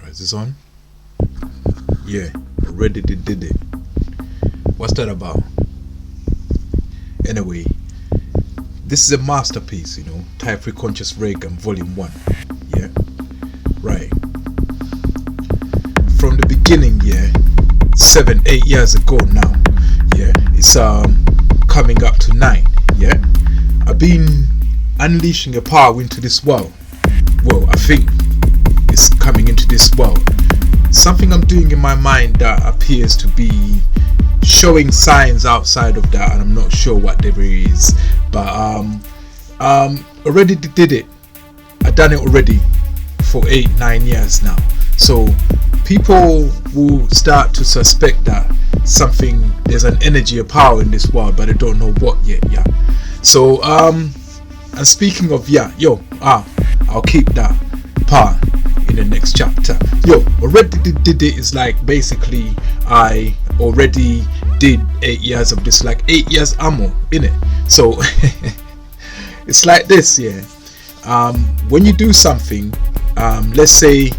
Is this on? Yeah, already did it. What's that about? Anyway, this is a masterpiece, Type Free Conscious Reagan Volume 1. Yeah, right. From the beginning, 7-8 years ago now. Yeah, it's coming up to 9. Yeah, I've been unleashing a power into this world. Well, I think it's coming into this world. Something I'm doing in my mind that appears to be showing signs outside of that, and I'm not sure what there is. But already did it. I've done it already for 8-9 years now. So people will start to suspect that there's an energy, a power in this world, but they don't know what yet. Yeah. So and speaking of I'll keep that part in the next chapter. Already did it is like basically I already did 8 years of this, like 8 years ammo in it. So it's like this, when you do something, let's say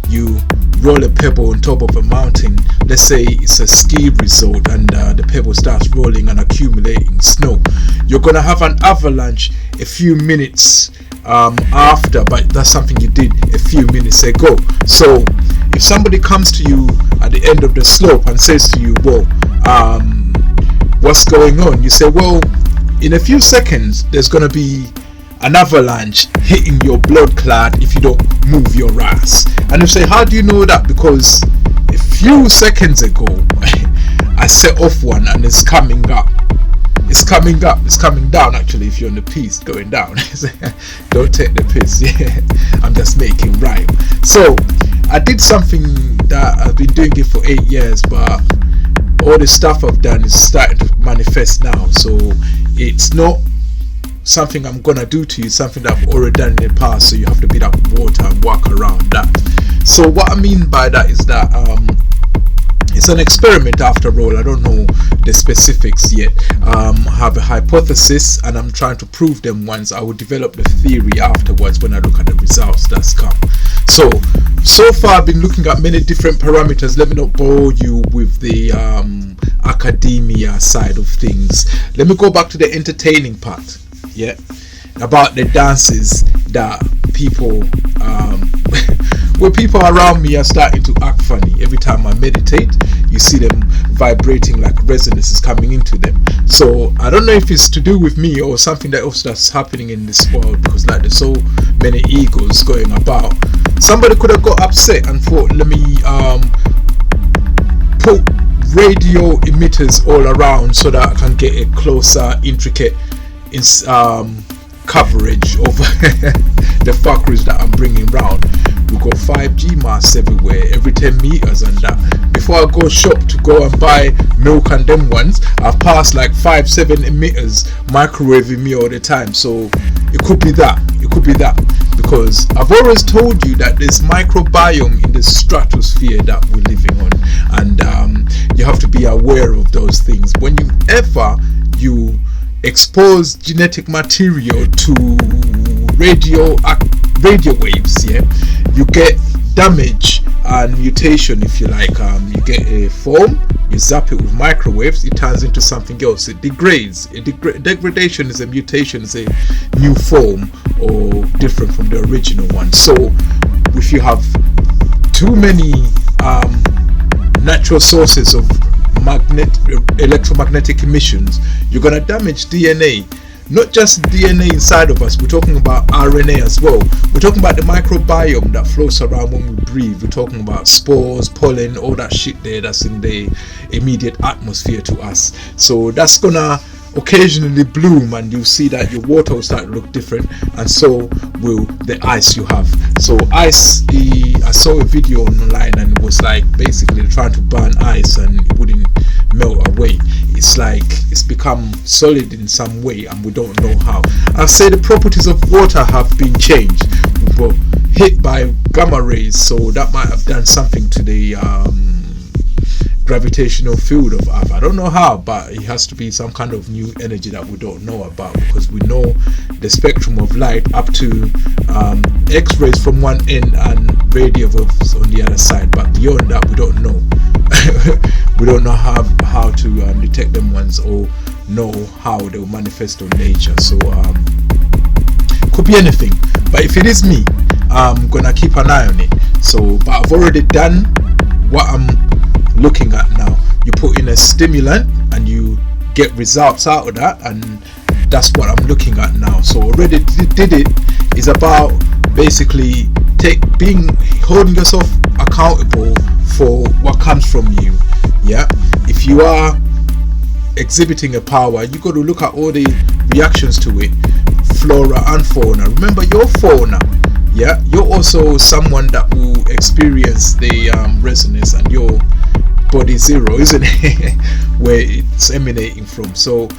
you roll a pebble on top of a mountain. Let's say it's a ski resort and the pebble starts rolling and accumulating snow. You're gonna have an avalanche a few minutes after, but that's something you did a few minutes ago. So if somebody comes to you at the end of the slope and says to you, what's going on? You say, well, in a few seconds there's gonna be an avalanche hitting your blood clot if you don't move your ass. And you say, how do you know that? Because a few seconds ago I set off one and it's coming up. It's coming down. Actually, if you're on the piece, going down. Don't take the piss. I'm just making rhyme. So I did something that I've been doing it for 8 years, but all the stuff I've done is starting to manifest now. So it's not something I'm gonna do to you, something that I've already done in the past, so you have to beat up water and walk around that. So what I mean by that is that it's an experiment after all. I don't know the specifics yet. I have a hypothesis and I'm trying to prove them once. I will develop the theory afterwards when I look at the results that's come. So far I've been looking at many different parameters. Let me not bore you with the academia side of things. Let me go back to the entertaining part. About the dances that people where people around me are starting to act funny. Every time I meditate, you see them vibrating like resonance is coming into them. So I don't know if it's to do with me or something else that's happening in this world, because like there's so many egos going about. Somebody could have got upset and thought, let me put radio emitters all around so that I can get a closer, intricate coverage of the fuckeries that I'm bringing round. We got 5G masts everywhere, every 10 meters and that. Before I go shop to go and buy milk and them ones, I've passed like 5-7 emitters microwaving me all the time. So it could be that, because I've always told you that there's microbiome in the stratosphere that we're living on, and you have to be aware of those things. Whenever you expose genetic material to radio waves, you get damage and mutation, if you like. You get a form, you zap it with microwaves, it turns into something else, it degrades. Degradation is a mutation, is a new form or different from the original one. So if you have too many natural sources of electromagnetic emissions, you're gonna damage DNA. Not just DNA inside of us, we're talking about RNA as well. We're talking about the microbiome that floats around when we breathe. We're talking about spores, pollen, all that shit there that's in the immediate atmosphere to us. So that's gonna occasionally bloom, and you'll see that your water will start to look different, and so will the ice you have. So ice, I saw a video online and it was like basically trying to burn ice and it wouldn't melt away. It's like it's become solid in some way and we don't know how. I've said the properties of water have been changed. We were hit by gamma rays, so that might have done something to the gravitational field of Earth. I don't know how, but it has to be some kind of new energy that we don't know about, because we know the spectrum of light up to X-rays from one end and radio waves on the other side, but beyond that we don't know. We don't know how to detect them ones, or know how they will manifest on nature. So could be anything, but if it is me, I'm gonna keep an eye on it. So, but I've already done what I'm looking at now. You put in a stimulant and you get results out of that, and that's what I'm looking at now. So already did it. Is about basically holding yourself accountable for what comes from you. Yeah, if you are exhibiting a power, you got to look at all the reactions to it, flora and fauna. Remember, you're fauna. Yeah, you're also someone that will experience the resonance, and your body zero, isn't it? Where it's emanating from. So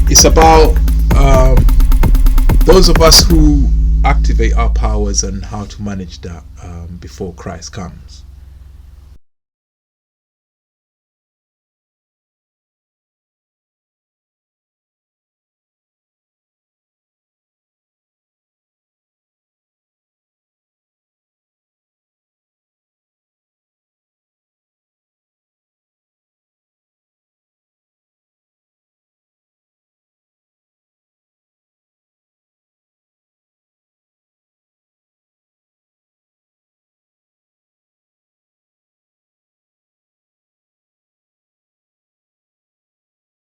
it's about those of us who activate our powers and how to manage that before Christ comes.